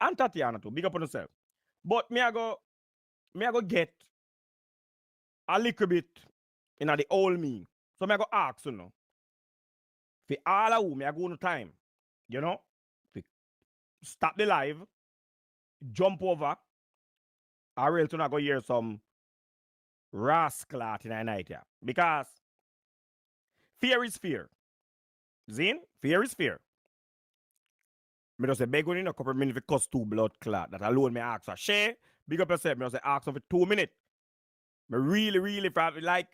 and Tatiana too. Big up on yourself. But me I go get a little bit in the old me. So me I go ask you know. For all of who me I go no time. You know? Fi stop the live, jump over, or else you not go hear some rascal in the night here. Because fear is fear. Zin? Fear is fear. Me just say beg on in a couple minutes for cost 2 blood clot. That alone me ask her. Share, big up yourself. Me just say ask her for 2 minutes. Me really like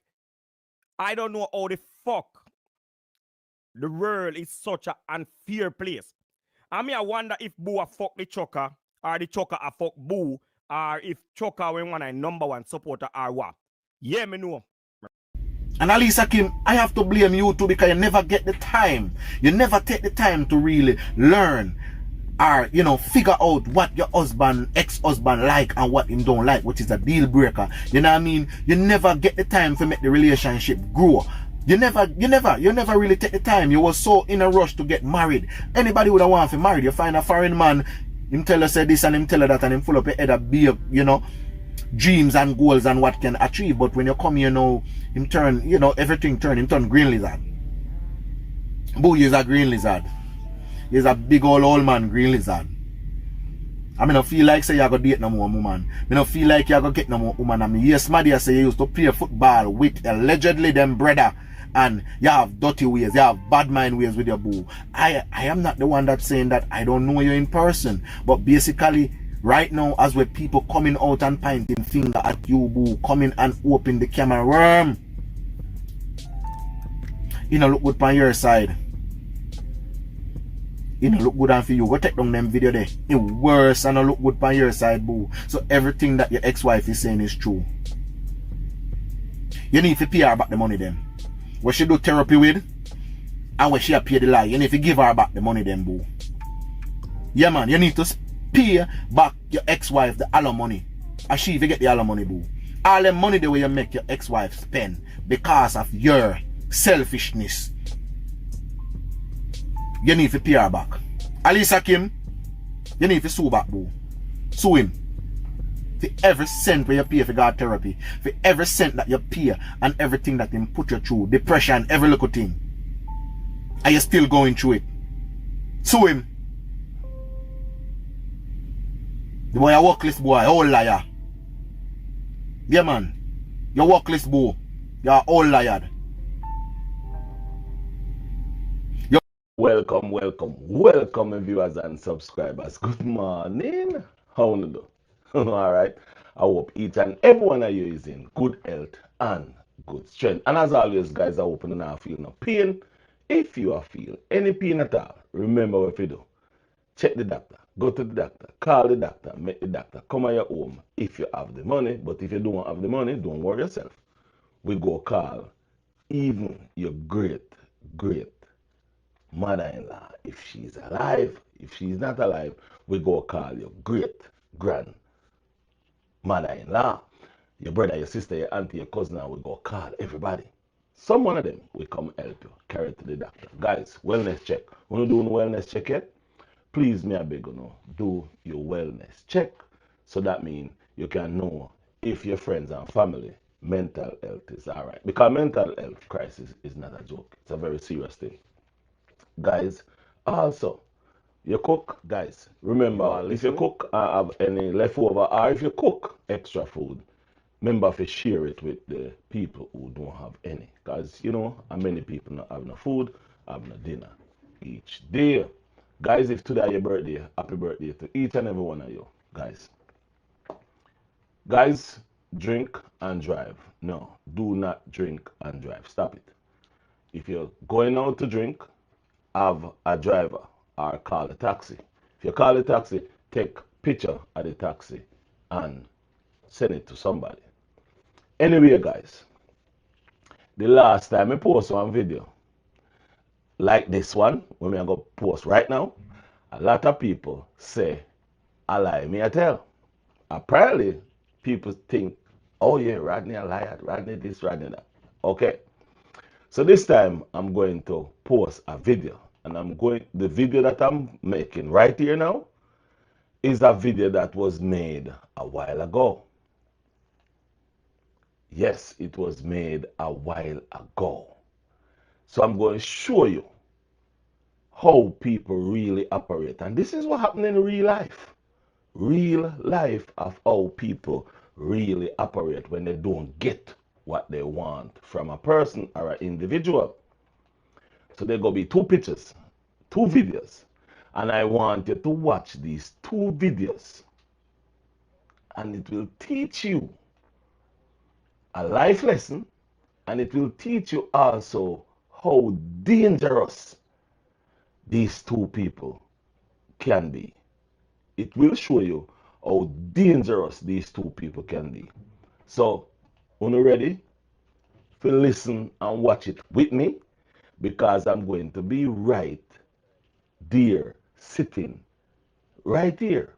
I don't know how the fuck the world is such an unfair place. I mean I wonder if Boo a fuck the choker or the choker a fuck Boo or if choker when one a number one supporter or what. Yeah, me know. And Aliciakim, I have to blame you too because you never get the time. You never take the time to really learn or, you know, figure out what your husband, ex-husband like and what him don't like, which is a deal breaker. You know what I mean? You never get the time to make the relationship grow. You never really take the time. You was so in a rush to get married. Anybody would have want to marry. You find a foreign man, him tell her say this and him tell her that and him full up your head of big, you know, dreams and goals and what can achieve. But when you come here now, him turn, you know, everything turn, him turn green lizard. Boo is a green lizard. He's a big old man green lizard. I mean, I feel like say you gonna date no more woman. I don't feel like you gonna get no more woman. I mean, yes, Madia say you used to play football with allegedly them brother, and you have dirty ways, you have bad mind ways with your boo. I am not the one that's saying that I don't know you in person, but basically right now, as with people coming out and pointing finger at you, boo, coming and open the camera, worm, you know, look good on your side. You know, look good on for you. Go take down them video there. It worse and look good on your side, boo. So everything that your ex-wife is saying is true. You need to pay her back the money then. What she do therapy with, and what she pay the lie. You need to give her back the money then, boo. Yeah, man. You need to pay back your ex-wife the alimony. And she if you get the alimony, boo. All the money the way you make your ex-wife spend because of your selfishness. You need to pay her back. Aliciakim, you need to sue back, boo. Sue him. For every cent where you pay for God therapy, for every cent that you pay and everything that him put you through, depression, every little thing. Are you still going through it? Sue him. The boy a workless boy, old liar. Yeah, man. You're workless boy. You're old liar. Welcome viewers and subscribers. Good morning. How you do? Alright. I hope each and every one of you is in good health and good strength. And as always, guys, I hope you not feel no pain. If you are feel any pain at all, remember what you do. Check the doctor. Go to the doctor. Call the doctor. Make the doctor come at your home if you have the money. But if you don't have the money, don't worry yourself. We go call even your great mother-in-law if she's alive. If she's not alive, we go call your great grand mother-in-law, your brother, your sister, your auntie, your cousin, and we go call everybody. Some one of them will come help you carry it to the doctor. Guys, wellness check. When you do a wellness check yet, please me I beg you know, do your wellness check. So that means you can know if your friends and family mental health is alright. Because mental health crisis is not a joke. It's a very serious thing. Guys, also, you cook, guys, remember, if you cook have any leftover, or if you cook extra food, remember to share it with the people who don't have any. Because, you know, many people not have no food, have no dinner each day. Guys, if today your birthday, happy birthday to each and every one of you, guys. Guys, drink and drive. No, do not drink and drive. Stop it. If you're going out to drink, have a driver or call a taxi. If you call a taxi, take picture of the taxi and send it to somebody. Anyway, guys, the last time I post one video like this one, when I go post right now, a lot of people say, I lie, me I tell. Apparently, people think, oh yeah, Rodney a liar, Rodney this, Rodney that. Okay. So this time I'm going to post a video, and the video that I'm making right here now is a video that was made a while ago. Yes, it was made a while ago. So I'm going to show you how people really operate. And this is what happened in real life. Real life of how people really operate when they don't get what they want from a person or an individual. So there going to be two pictures, two videos. And I want you to watch these two videos. And it will teach you a life lesson. And it will teach you also how dangerous these two people can be. It will show you how dangerous these two people can be. So, are you ready to listen and watch it with me? Because I'm going to be right there, sitting right here,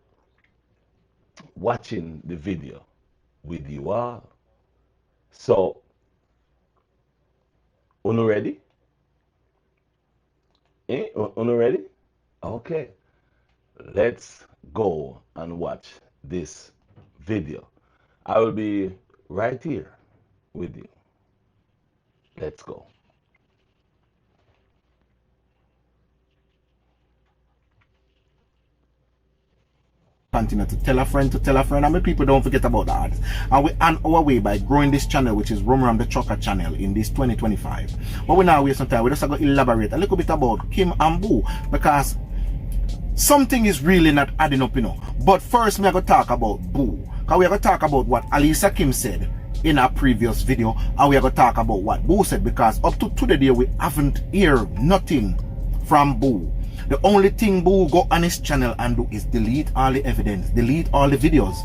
watching the video with you all. So, are you ready? Are you ready? Okay. Let's go and watch this video. I will be right here with you. Let's go. Continue to tell a friend, and my people don't forget about the ads. And we on our way by growing this channel, which is Rumram the Trucker channel, in this 2025. But we now waste some time. We just going to elaborate a little bit about Kim and Boo, because something is really not adding up, you know. But first, we're going to talk about Boo, because we're going to talk about what Aliciakim said in our previous video, and we're going to talk about what Boo said, because up to today we haven't heard nothing from Boo. The only thing Boo go on his channel and do is delete all the evidence, delete all the videos.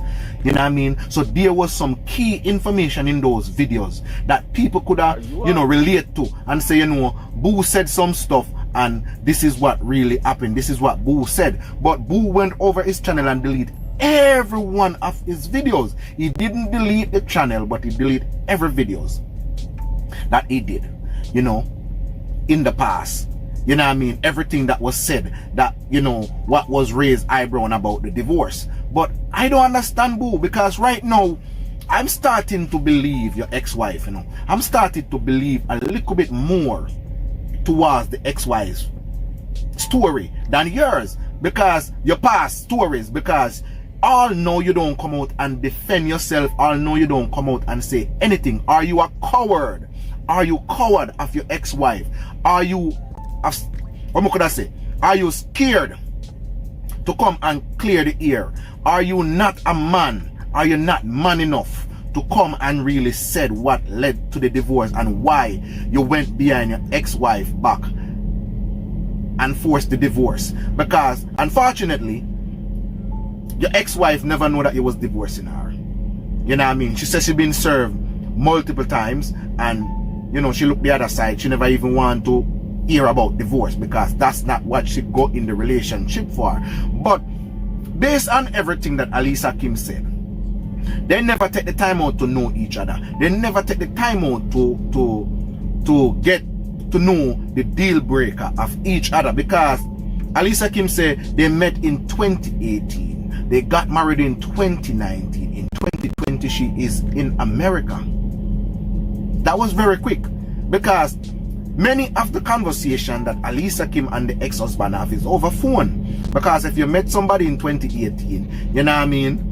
You know what I mean? So there was some key information in those videos that people could have, you know, relate to and say, you know, Boo said some stuff and this is what really happened. This is what Boo said. But Boo went over his channel and deleted every one of his videos. He didn't delete the channel, but he deleted every videos that he did, you know, in the past. You know what I mean? Everything that was said, that, you know, what was raised eyebrow about the divorce. But I don't understand, Boo, because right now, I'm starting to believe your ex-wife, you know. I'm starting to believe a little bit more towards the ex-wife's story than yours. Because your past stories, because all know you don't come out and defend yourself. All know you don't come out and say anything. Are you a coward? Are you coward of your ex-wife? Are you... what could I say? Are you scared to come and clear the air? Are you not a man? Are you not man enough to come and really said what led to the divorce and why you went behind your ex-wife back and forced the divorce? Because unfortunately, your ex-wife never know that you was divorcing her. You know what I mean? She says she been served multiple times, and you know, she looked the other side. She never even want to hear about divorce, because that's not what she got in the relationship for. But based on everything that Aliciakim said, they never take the time out to know each other. They never take the time out to get to know the deal breaker of each other, because Aliciakim said they met in 2018, they got married in 2019, in 2020 she is in America. That was very quick, because many of the conversation that Aliciakim and the ex-husband have is over phone. Because if you met somebody in 2018, you know what I mean,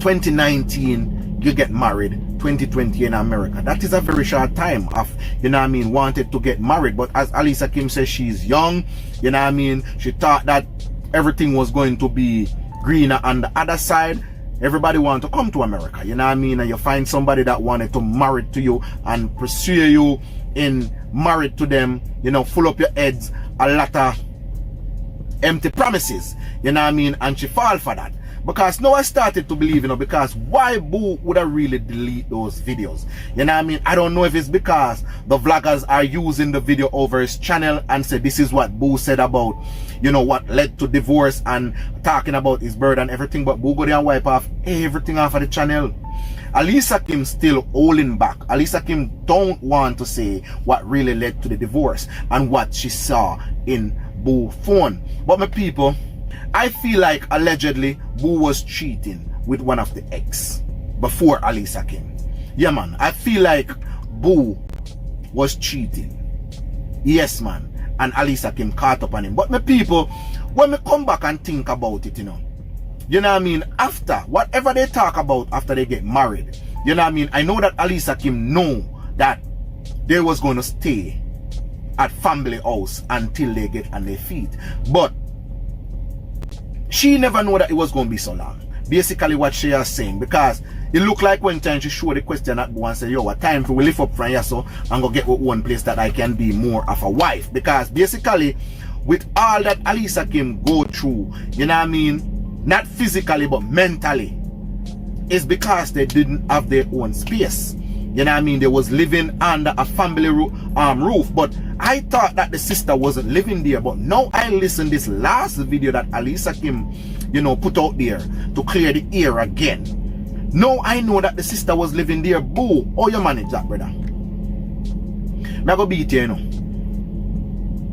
2019 you get married, 2020 in America. That is a very short time of, you know what I mean, wanted to get married. But as Aliciakim says, she's young, you know what I mean, she thought that everything was going to be greener on the other side. Everybody want to come to America, you know what I mean, and you find somebody that wanted to marry to you and pursue you in married to them, you know, full up your heads a lot of empty promises, you know what I mean, and she fall for that. Because now I started to believe, you know, because why Boo would have really delete those videos? You know what I mean? I don't know if it's because the vloggers are using the video over his channel and say this is what Boo said about, you know, what led to divorce and talking about his bird and everything, but Boo go there and wipe off everything off of the channel. Aliciakim still holding back. Aliciakim don't want to say what really led to the divorce and what she saw in Boo phone. But my people, I feel like allegedly Boo was cheating with one of the ex before Aliciakim. Yeah, man. I feel like Boo was cheating. Yes, man. And Aliciakim caught up on him. But my people, when me come back and think about it, you know what I mean? After, whatever they talk about after they get married, you know what I mean? I know that Aliciakim know that they was going to stay at family house until they get on their feet. But she never know that it was going to be so long. Basically what she is saying, because it look like when time she show the question at Boo and say, yo, what time for we lift up from here so and go get one place that I can be more of a wife. Because basically with all that Aliciakim go through, you know what I mean, not physically but mentally, it's because they didn't have their own space. You know what I mean? They was living under a family roof. But I thought that the sister wasn't living there. But now I listened this last video that Aliciakim, you know, put out there to clear the air again. Now I know that the sister was living there. Boo, how you manage that, brother? Me go beat you, you know.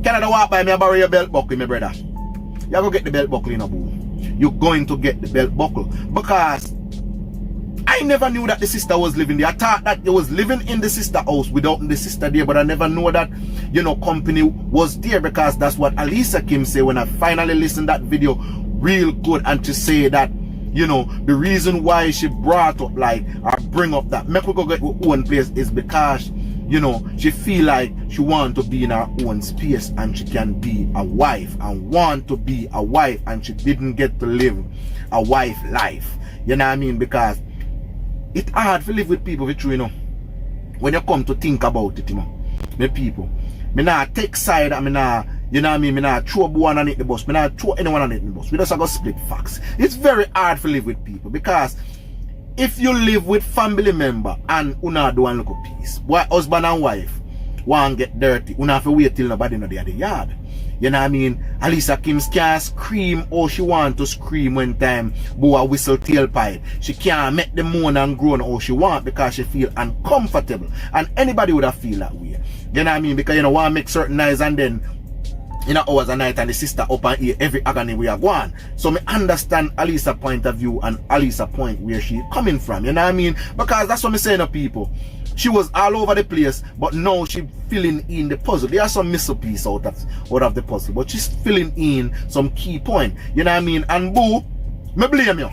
Canada walk by me, borrow your belt buckle, my brother. You go get the belt buckle, you know, Boo. You're going to get the belt buckle. Because I never knew that the sister was living there. I thought that they was living in the sister house without the sister there, but I never knew that, you know, company was there, because that's what Aliciakim say when I finally listened that video real good, and to say that, you know, the reason why she brought up like or bring up that make we go get one place is because, you know, she feel like she want to be in her own space and she can be a wife and want to be a wife, and she didn't get to live a wife life. You know what I mean? Because it's hard to live with people with you, you know. When you come to think about it, you know, me people, me not take side and me not, you know what I mean, me not throw one on the bus, me not throw anyone on the bus. We just have to split facts. It's very hard to live with people, because if you live with family member and una do one little piece, why husband and wife want get dirty, una have to wait till nobody know they are the yard. You know what I mean? Aliciakim can't scream or she want to scream when time Boo a whistle tailpipe. She can't make the moan and groan how she want because she feel uncomfortable. And anybody would have feel that way. You know what I mean? Because you know, want to make certain noise and then in hours a night and the sister up and hear every agony we are going. So me understand Alicia's point of view and Alicia's point where she coming from. You know what I mean? Because that's what me saying to people. She was all over the place, but now she filling in the puzzle. There are some missile piece out of the puzzle, but she's filling in some key point. You know what I mean? And Boo, me blame you.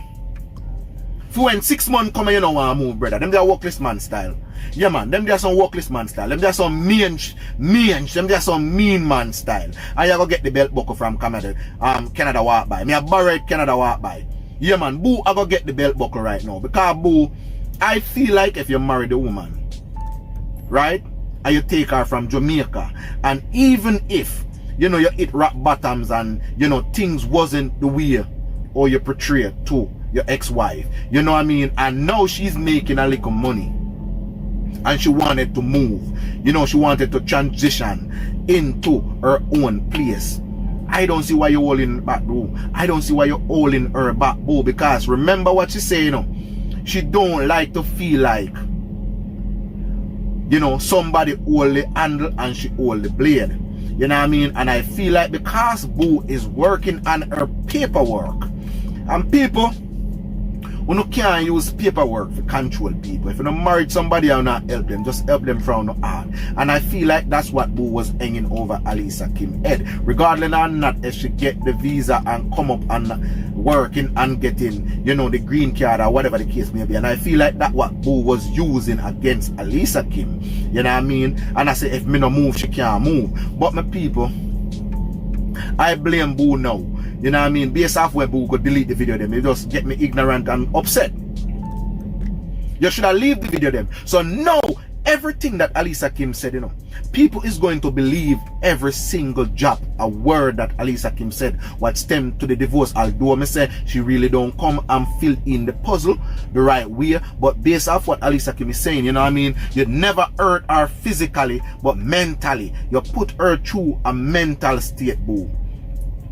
For when 6 months come, you know want to move, brother. Them they are workless man style. Yeah, man. Them they are some workless man style. Them they are some mean. Them they are some mean man style. And you go get the belt buckle from Canada. Canada walk by. Me a borrow Canada walk by. Yeah, man. Boo, I go get the belt buckle right now. Because Boo, I feel like if you marry the woman, right, and you take her from Jamaica, and even if, you know, you hit rock bottoms and, you know, things wasn't the way or you portray it to your ex-wife, you know what I mean, and now she's making a little money and she wanted to move, you know, she wanted to transition into her own place. I don't see why you're holding back, Boo. I don't see why you're holding her back, Boo, because remember what she say, you know, she don't like to feel like, you know, somebody hold the handle and she hold the blade. You know what I mean? And I feel like because Boo is working on her paperwork, and people, we can't use paperwork to control people. If you don't marry somebody and not help them, just help them from the heart. And I feel like that's what Boo was hanging over Aliciakim's head. Regardless or not, if she get the visa and come up and working and getting, you know, the green card or whatever the case may be. And I feel like that's what Boo was using against Aliciakim. You know what I mean? And I say, if me no move, she can't move. But my people, I blame Boo now. You know what I mean? Based off when Boo could delete the video them, it just get me ignorant and upset. You should have leave the video them. So now, everything that Aliciakim said, you know, people is going to believe every single jab, a word that Aliciakim said, what stemmed to the divorce. Although me say she really don't come and fill in the puzzle the right way, but based off what Aliciakim is saying, you know what I mean? You never hurt her physically, but mentally. You put her through a mental state, Boo.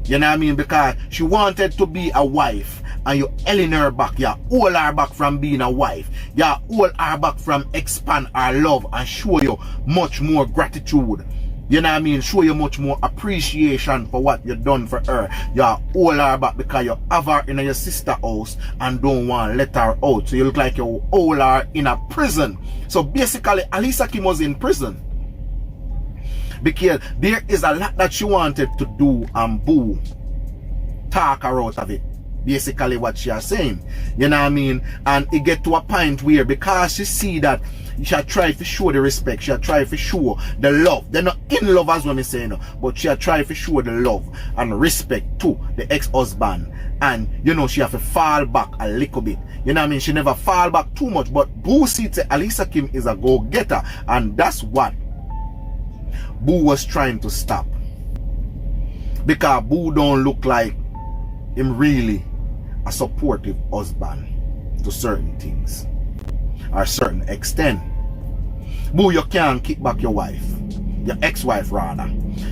You know what I mean? Because she wanted to be a wife and you held her back. You hold her back from being a wife. You hold her back from expand her love and show you much more gratitude. You know what I mean? Show you much more appreciation for what you done for her. You hold her back because you have her in your sister house and don't want to let her out. So you look like you hold her in a prison. So basically, Aliciakim was in prison. Because there is a lot that she wanted to do and Boo talk her out of it. Basically what she is saying. You know what I mean? And it get to a point where because she see that she try to show the respect, she try to show the love. They're not in love as what I'm saying, but she try to show the love and respect to the ex-husband. And you know, she have to fall back a little bit. You know what I mean? She never fall back too much. But Boo see Aliciakim is a go-getter. And that's what Boo was trying to stop. Because Boo don't look like him really a supportive husband to certain things. Or certain extent. Boo, you can't kick back your wife. Your ex-wife rather.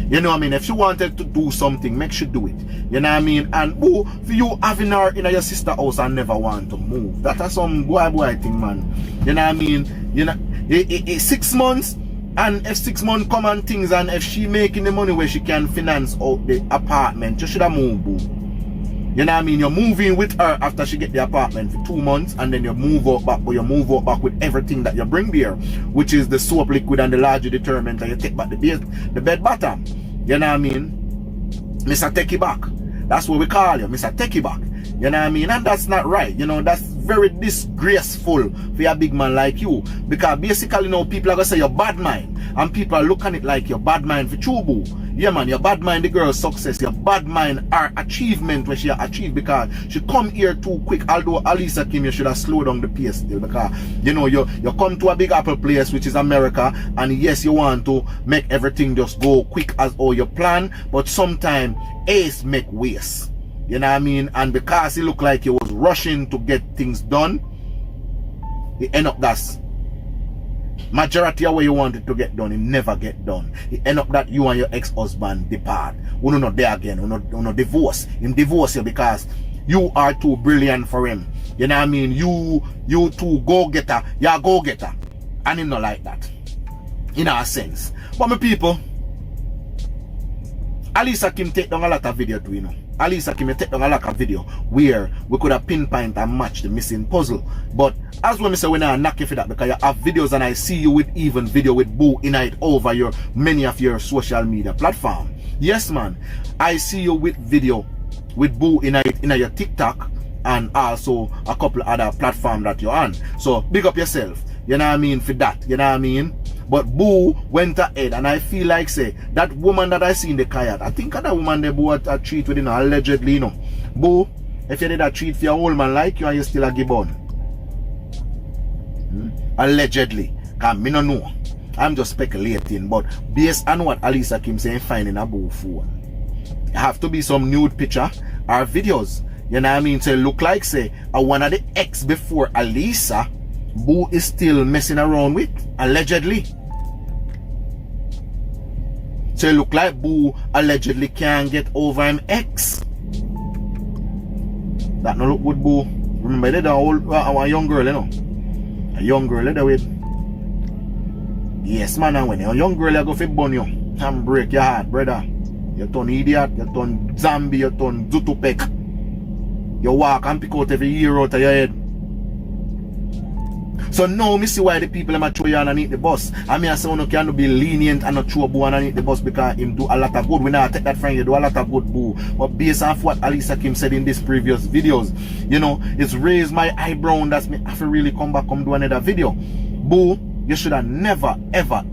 You know what I mean? If she wanted to do something, make sure do it. You know what I mean? And Boo, for you having her in your sister house and never want to move. That is some boy thing, man. You know what I mean? You know, 6 months, and if 6 months come and things, and if she making the money where she can finance out the apartment, you should have moved, Boo. You know what I mean? You're moving with her after she get the apartment for 2 months, and then you move out back, but you move out back with everything that you bring there, which is the soap liquid and the larger detergent, and you take back the bed bottom. You know what I mean? Mr. Take it back. That's what we call you, Mr. Take it back. You know what I mean? And that's not right. You know, that's very disgraceful for a big man like you. Because basically, you know, people are going to say you're bad mind. And people are looking at it like you're bad mind for true, Boo. Yeah, man, your bad mind the girl's success. Your bad mind her achievement when she achieved, because she come here too quick. Although Aliciakim, you should have slowed down the pace still, because you know you come to a big apple place, which is America, and yes, you want to make everything just go quick as all you plan, but sometimes ace make waste. You know what I mean? And because it looked like he was rushing to get things done, it end up that's majority of what you wanted to get done, it never get done. It end up that you and your ex-husband depart. We're not there again. We're not divorce. Him divorce you because you are too brilliant for him. You know what I mean? You too go-getter. You're a go-getter. And him not like that. In a sense. But my people, Aliciakim take down a lot of video too, you know. Aliciakim take down a lot of video where we could have pinpoint and match the missing puzzle. But as when I say, when I knock you for that, because you have videos and I see you with even video with Boo in it over your many of your social media platform. Yes, man. I see you with video with Boo in your TikTok and also a couple other platforms that you're on. So big up yourself. You know what I mean? For that. You know what I mean? But Boo went ahead, and I feel like say that woman that I see in the kayak, I think that woman they Boo a treat with, you know, allegedly, you know. Boo, if you did a treat for your old man like you and you still a gibbon. Allegedly. Cause me no know. I'm just speculating, but based on what Aliciakim saying finding a Boo phone, it have to be some nude picture or videos. You know what I mean? So it look like say one of the ex before Alisa Boo is still messing around with, allegedly. So it look like Boo allegedly can't get over him ex. That no look good, Boo. Remember they a young girl, you know. A young girl, you know with. Yes, man, and when a young girl you go for burn you and break your heart, brother. You turn idiot, you turn zombie, you turn zutupek. You walk and pick out every year out of your head. So now me see why the people them throw you underneath the bus. I mean I say you can be lenient and not throw Boo underneath the bus because him do a lot of good. We not take that from you, do a lot of good, Boo. But based off what Aliciakim said in these previous videos, you know, it's raised my eyebrow, and that's me have to really come back and do another video. Boo, you should have never ever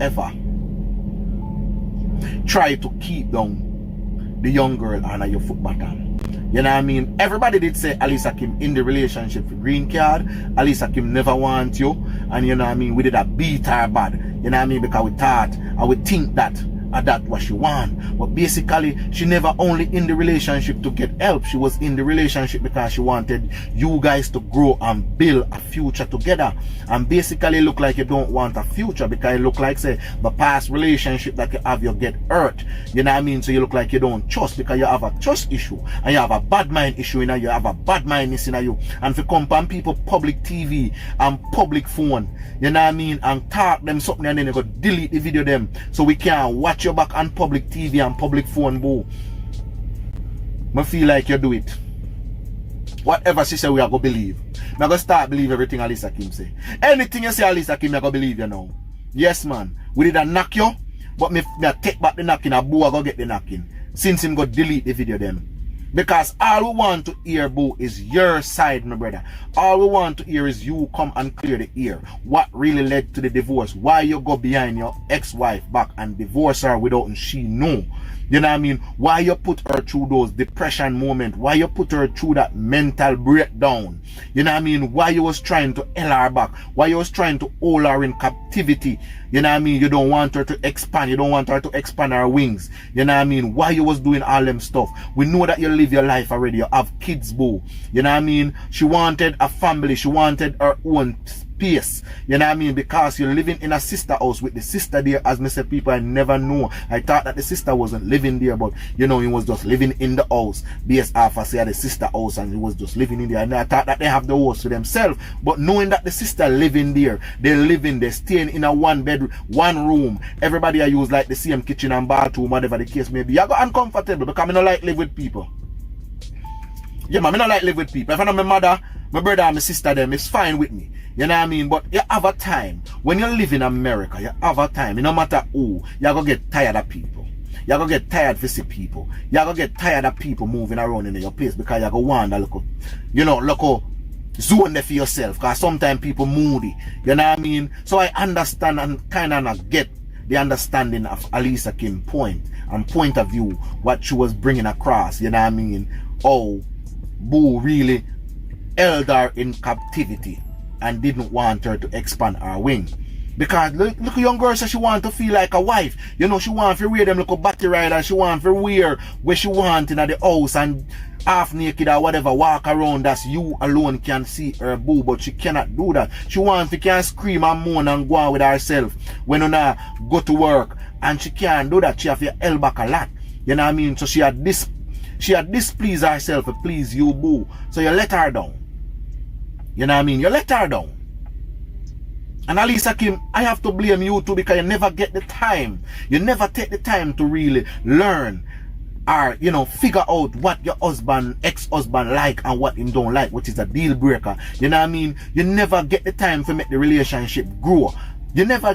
try to keep down the young girl under your foot bottom. You know what I mean? Everybody did say Aliciakim in the relationship for green card. Aliciakim never want you. And you know what I mean? We did a beat her bad. You know what I mean? Because we thought, I would think that that what she want. But basically, she never only in the relationship to get help. She was in the relationship because she wanted you guys to grow and build a future together. And basically, it look like you don't want a future because it look like, say, the past relationship that you have, you get hurt. You know what I mean? So you look like you don't trust because you have a trust issue. And you have a bad mind issue in you. You have a bad mindness in you. And for come on people public TV and public phone, you know what I mean? And talk them something and then you go delete the video them so we can't watch watch your back on public TV and public phone, boo. I feel like you do it. Whatever she say, we are going to believe. I'm going to start believe everything Aliciakim say. Anything you say, Aliciakim, I'm going to believe you now. Yes, man. We did a knock you, but me take back the knocking, a boo, I go get the knocking. Since him go delete the video them. Because all we want to hear, boo, is your side, my brother. All we want to hear is you come and clear the ear. What really led to the divorce? Why you go behind your ex-wife back and divorce her without she know? You know what I mean? Why you put her through those depression moments? Why you put her through that mental breakdown? You know what I mean? Why you was trying to held her back? Why you was trying to hold her in captivity? You know what I mean? You don't want her to expand. You don't want her to expand her wings. You know what I mean? Why you was doing all them stuff? We know that you live your life already. You have kids, boo. You know what I mean? She wanted a family. She wanted her own space. You know what I mean? Because you're living in a sister house with the sister there. As me say, people I never know. I thought that the sister wasn't living there, but you know, he was just living in the house. BS Alpha said the sister house and he was just living in there. And I thought that they have the house to themselves. But knowing that the sister living there, they're staying in a one bedroom, one room. Everybody I use like the same kitchen and bathroom, whatever the case may be. I got uncomfortable because I don't like live with people. Yeah, man, I don't like live with people. If I know my mother, my brother and my sister, them, it's fine with me. You know what I mean? But you have a time. When you live in America, you have a time. No matter who, you're going to get tired of people. You're going to get tired of see people. You're going to get tired of people moving around in your place because you're going to want to look, you know, look zone there for yourself. Because sometimes people moody. You know what I mean? So I understand and kind of get the understanding of Aliciakim point and point of view, what she was bringing across. You know what I mean? Oh, Boo really held her in captivity and didn't want her to expand her wing. Because look a young girl says she want to feel like a wife. You know, she want to wear them little battery rider. She want to wear where she want in the house and half naked or whatever, walk around that you alone can see her, boo. But she cannot do that. She wants to can scream and moan and go on with herself when you go to work. And she can't do that. She have to held back a lot. You know what I mean? So she had displeased herself to please you, boo. So you let her down. You know what I mean? You let her down. And Aliciakim, I have to blame you too because you never get the time. You never take the time to really learn or, you know, figure out what your husband, ex-husband like and what him don't like, which is a deal breaker. You know what I mean? You never get the time to make the relationship grow. You never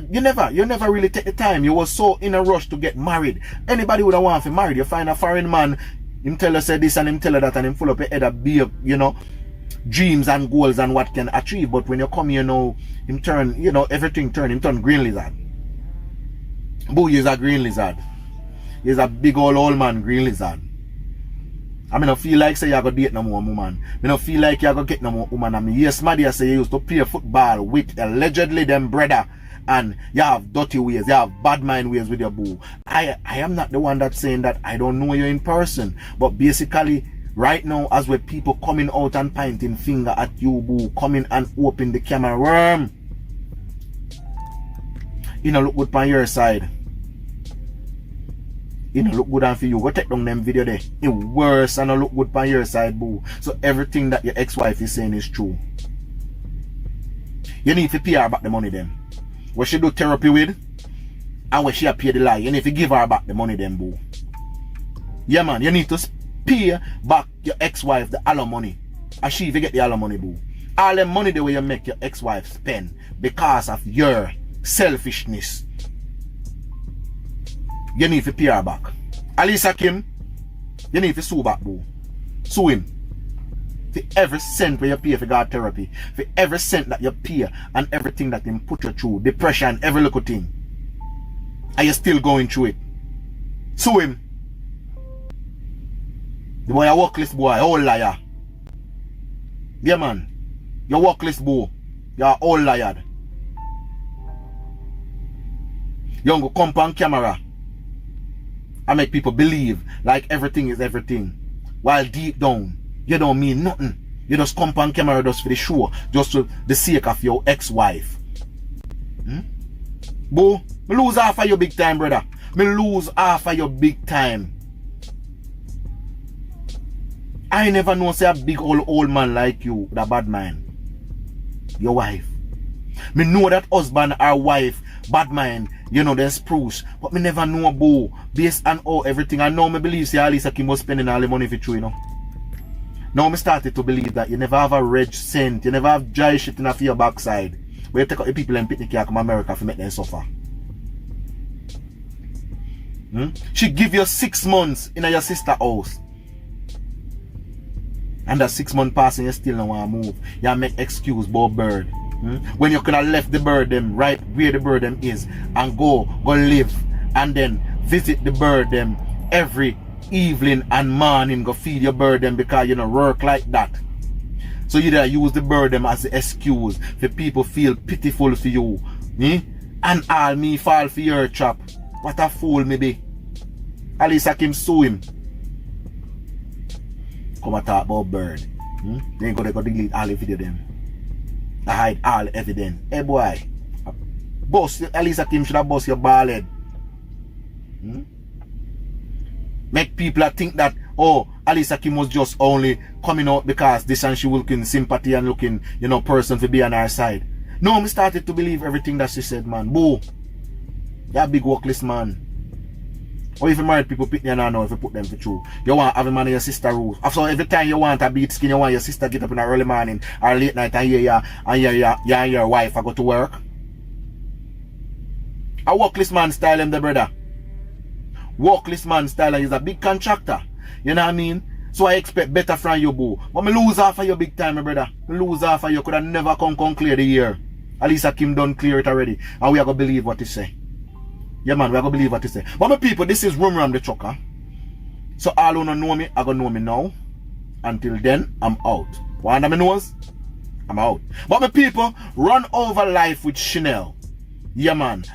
really take the time. You was so in a rush to get married. Anybody would have want to marry. You find a foreign man, him tell her say this and him tell her that and him full up your head of big, you know, dreams and goals and what can achieve. But when you come here now, him turn, you know, everything turn, him turn green lizard. Boo, he's a green lizard. He's a big old man green lizard. I mean, I feel like say you go date no more woman. I don't feel like you go get no more woman. I mean, yes, Madia say you used to play football with allegedly them brother. And you have dirty ways, you have bad mind ways with your boo. I am not the one that's saying that I don't know you in person. But basically, right now, as with people coming out and pointing finger at you, boo, coming and open the camera, worm. You know, look good on your side. You know, look good on for you. Go take down them video there. It worse and look good on your side, boo. So everything that your ex-wife is saying is true. You need to pay her back the money then. What she do therapy with and what she pay the lie. You need to give her back the money then, boo. Yeah, man, you need to pay back your ex-wife the allow money. And she if you get the allow money, boo. All the money the way you make your ex-wife spend because of your selfishness. You need to pay her back. Aliciakim, you need to sue back, boo. Sue him. For every cent where you pay for God therapy, for every cent that you pay and everything that him put you through, depression, every little thing, and you're still going through it. Sue him. The boy a workless boy, old liar. Yeah, man. You're workless boy. You're old liar. You don't go come on camera and make people believe like everything is everything, while deep down you don't mean nothing. You just come on camera just for the show, just for the sake of your ex-wife. Boo, me lose half of your big time, brother. Me lose half of your big time. I never know say a big old man like you with a bad mind. Your wife. Me know that husband or wife, bad mind, you know, they spruce. But me never know boo, based on all everything. I know me believe say Aliciakim was spending all the money for you, you know. Now me started to believe that you never have a reg cent, you never have dry shit enough for your backside. Where you take out the people and picnic here come America to make them suffer. She give you 6 months in your sister house. And that 6 months passing, you still don't want to move. You make excuse about bird. When you could have left the bird them right where the bird them is and go live and then visit the bird them every evening and morning, go feed your bird them because you don't work like that. So you there use the bird them as the excuse for people feel pitiful for you. And all me fall for your trap. What a fool me be. Aliciakim sue him. Come and talk about bird. Then go delete all the video them. I hide all evidence. Hey boy, boss, Aliciakim should have bust your ball head. Make people think that, oh, Aliciakim was just only coming out because this and she looking sympathy and looking, you know, person to be on her side. No, me started to believe everything that she said, man. Boo. You're a big workless man. Or if you married people pick you and I know if you put them for true. You want to have a man in your sister rules. So every time you want a beat skin, you want your sister get up in the early morning or late night and you and your wife go to work. A workless man style him the brother. Workless man style is a big contractor. You know what I mean? So I expect better from you, boo. But me lose half of your big time, my brother. Me lose half of you. Could have never come clear the year. Aliciakim done clear it already. And we are going to believe what he say. Yeah, man, we are going to believe what he say. But my people, this is Rumram the Trucker. So all who don't know me, are going to know me now. Until then, I'm out. One of my nose, I'm out. But my people, run over life with Chanel. Yeah, man.